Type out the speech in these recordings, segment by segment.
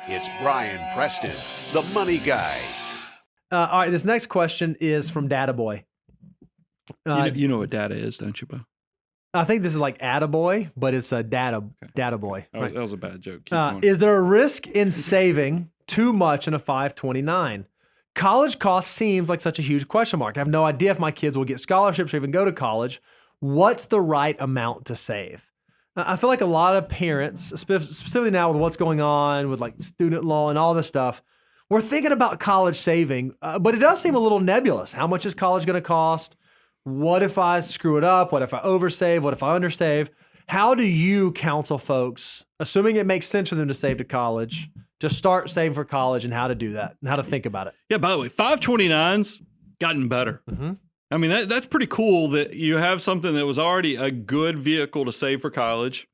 It's Brian Preston, the money guy. All right, this next question is from Databoy. You know what data is, don't you, Bo? I think this is like Attaboy, but it's a Databoy. Oh, Right? that was a bad joke. Keep going. Is there a risk in saving too much in a 529? College cost seems like such a huge question mark. I have no idea if my kids will get scholarships or even go to college. What's the right amount to save? I feel like a lot of parents, specifically now with what's going on with like student law and all this stuff, we're thinking about college saving, but it does seem a little nebulous. How much is college going to cost? What if I screw it up? What if I oversave? What if I undersave? How do you counsel folks, assuming it makes sense for them to save to college, to start saving for college and how to do that and how to think about it? Yeah, by the way, 529's gotten better. Mm-hmm. I mean, that's pretty cool that you have something that was already a good vehicle to save for college,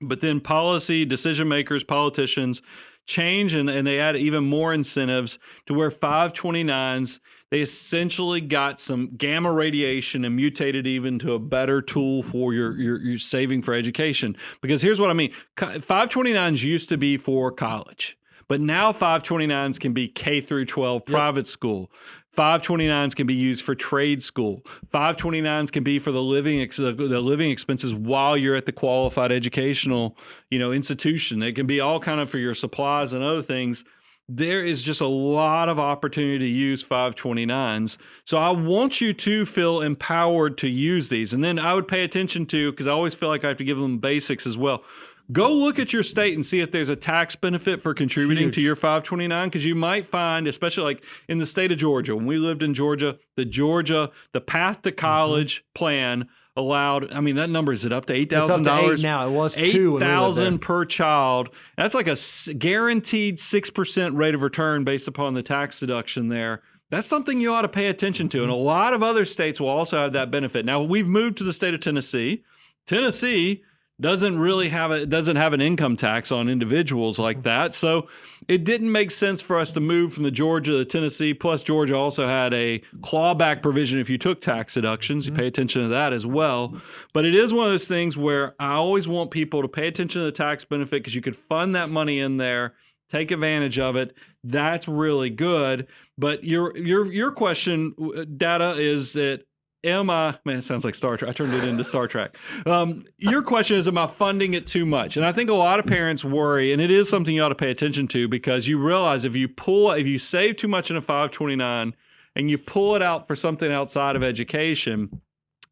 but then policy, decision makers, politicians change and they add even more incentives to where 529s, they essentially got some gamma radiation and mutated even to a better tool for your saving for education. Because here's what I mean. 529s used to be for college, but now 529s can be K through 12 private school. 529s can be used for trade school. 529s can be for the living expenses while you're at the qualified educational, institution. It can be all kind of for your supplies and other things. There is just a lot of opportunity to use 529s. So I want you to feel empowered to use these. And then I would pay attention to, because I always feel like I have to give them basics as well. Go look at your state and see if there's a tax benefit for contributing to your 529, because you might find, especially like in the state of Georgia, when we lived in Georgia, the Path to College plan allowed, I mean, that number, is it up to $8,000? It's up to 8 now. It was $8,000 per child. That's like a guaranteed 6% rate of return based upon the tax deduction there. That's something you ought to pay attention to. And a lot of other states will also have that benefit. Now, we've moved to the state of Tennessee. Tennessee doesn't have an income tax on individuals like that. So it didn't make sense for us to move from the Georgia to Tennessee. Plus, Georgia also had a clawback provision if you took tax deductions. You pay attention to that as well. But it is one of those things where I always want people to pay attention to the tax benefit, because you could fund that money in there, take advantage of it. That's really good. But your question, data, is that man, it sounds like Star Trek. I turned it into Star Trek. Your question is, am I funding it too much? And I think a lot of parents worry, and it is something you ought to pay attention to, because you realize if you save too much in a 529 and you pull it out for something outside of education,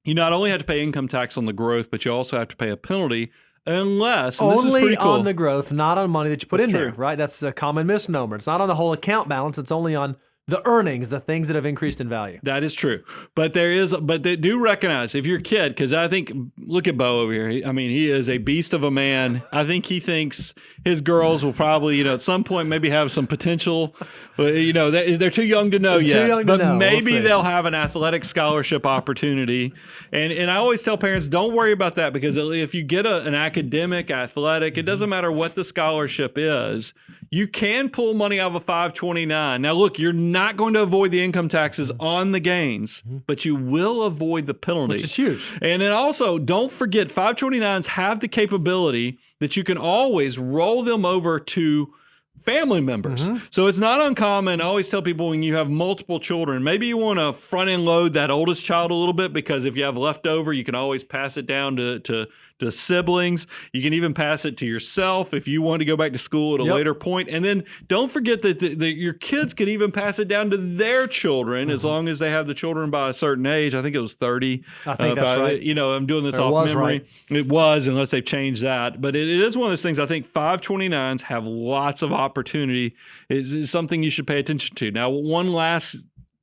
you not only have to pay income tax on the growth, but you also have to pay a penalty unless, and this is pretty cool, on the growth, not on money that you put in there, true. right? That's a common misnomer. It's not on the whole account balance. It's only on the earnings, the things that have increased in value. That is true. But they do recognize if your kid, because I think, look at Bo over here. I mean, he is a beast of a man. I think he thinks his girls will probably, at some point maybe have some potential. They're too young to know yet. But maybe they'll have an athletic scholarship opportunity. And I always tell parents, don't worry about that, because if you get an academic, athletic, it doesn't matter what the scholarship is. You can pull money out of a 529. Now, look, you're not going to avoid the income taxes on the gains, but you will avoid the penalty. Which is huge. And then also, don't forget, 529s have the capability that you can always roll them over to family members. So it's not uncommon. I always tell people, when you have multiple children, maybe you want to front end load that oldest child a little bit, because if you have leftover, you can always pass it down to siblings. You can even pass it to yourself if you want to go back to school at a later point. And then don't forget that your kids can even pass it down to their children, as long as they have the children by a certain age. I think it was 30. I think that's right. I'm doing this off memory. Right. It was, unless they've changed that. But it is one of those things. I think 529s have lots of opportunity. It's something you should pay attention to. Now, one last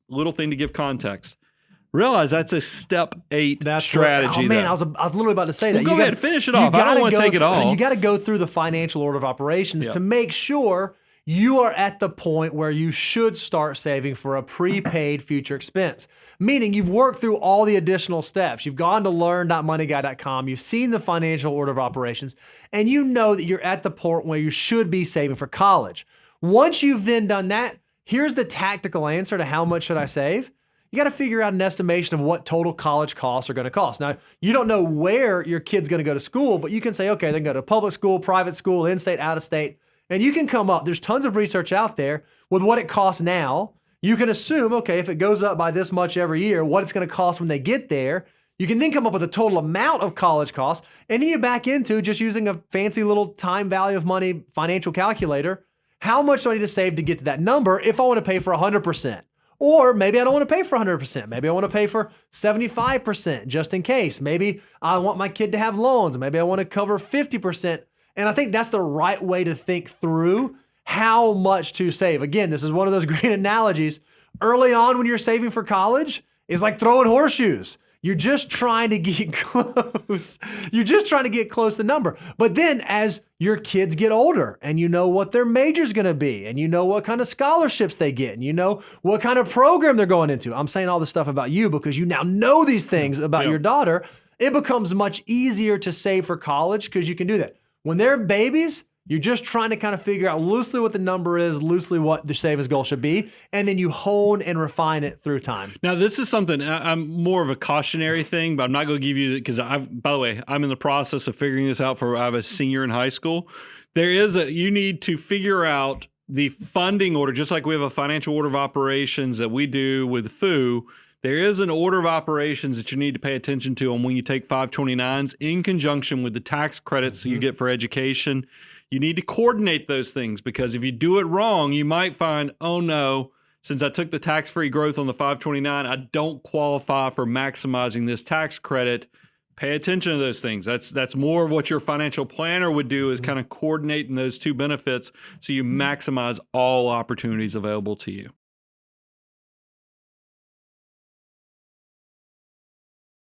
little thing to give context. Realize that's a step 8 strategy. Right. Oh, man, I was literally about to say that. Well, go ahead, finish it off. I don't want to take it all. You got to go through the financial order of operations to make sure you are at the point where you should start saving for a prepaid future expense. Meaning you've worked through all the additional steps. You've gone to learn.moneyguy.com. You've seen the financial order of operations, and you know that you're at the point where you should be saving for college. Once you've then done that, here's the tactical answer to how much should I save. You got to figure out an estimation of what total college costs are going to cost. Now, you don't know where your kid's going to go to school, but you can say, okay, they can go to public school, private school, in-state, out-of-state, And you can come up, there's tons of research out there with what it costs now. You can assume, okay, if it goes up by this much every year, what it's going to cost when they get there. You can then come up with a total amount of college costs, and then you back into just using a fancy little time value of money financial calculator. How much do I need to save to get to that number if I want to pay for 100%? Or maybe I don't want to pay for 100%. Maybe I want to pay for 75% just in case. Maybe I want my kid to have loans. Maybe I want to cover 50%. And I think that's the right way to think through how much to save. Again, this is one of those great analogies. Early on when you're saving for college, it's like throwing horseshoes. You're just trying to get close. You're just trying to get close to the number. But then as your kids get older and you know what their major's going to be and you know what kind of scholarships they get and you know what kind of program they're going into. I'm saying all this stuff about you because you now know these things about your daughter. It becomes much easier to save for college because you can do that. When they're babies, you're just trying to kind of figure out loosely what the number is, loosely what the savings goal should be, and then you hone and refine it through time. Now, this is something I'm more of a cautionary thing, but I'm not going to give you because by the way, I'm in the process of figuring this out I have a senior in high school. You need to figure out the funding order, just like we have a financial order of operations that we do with FOO. There is an order of operations that you need to pay attention to on when you take 529s in conjunction with the tax credits that you get for education. You need to coordinate those things because if you do it wrong, you might find, oh no, since I took the tax-free growth on the 529, I don't qualify for maximizing this tax credit. Pay attention to those things. That's more of what your financial planner would do is kind of coordinating those two benefits so you maximize all opportunities available to you.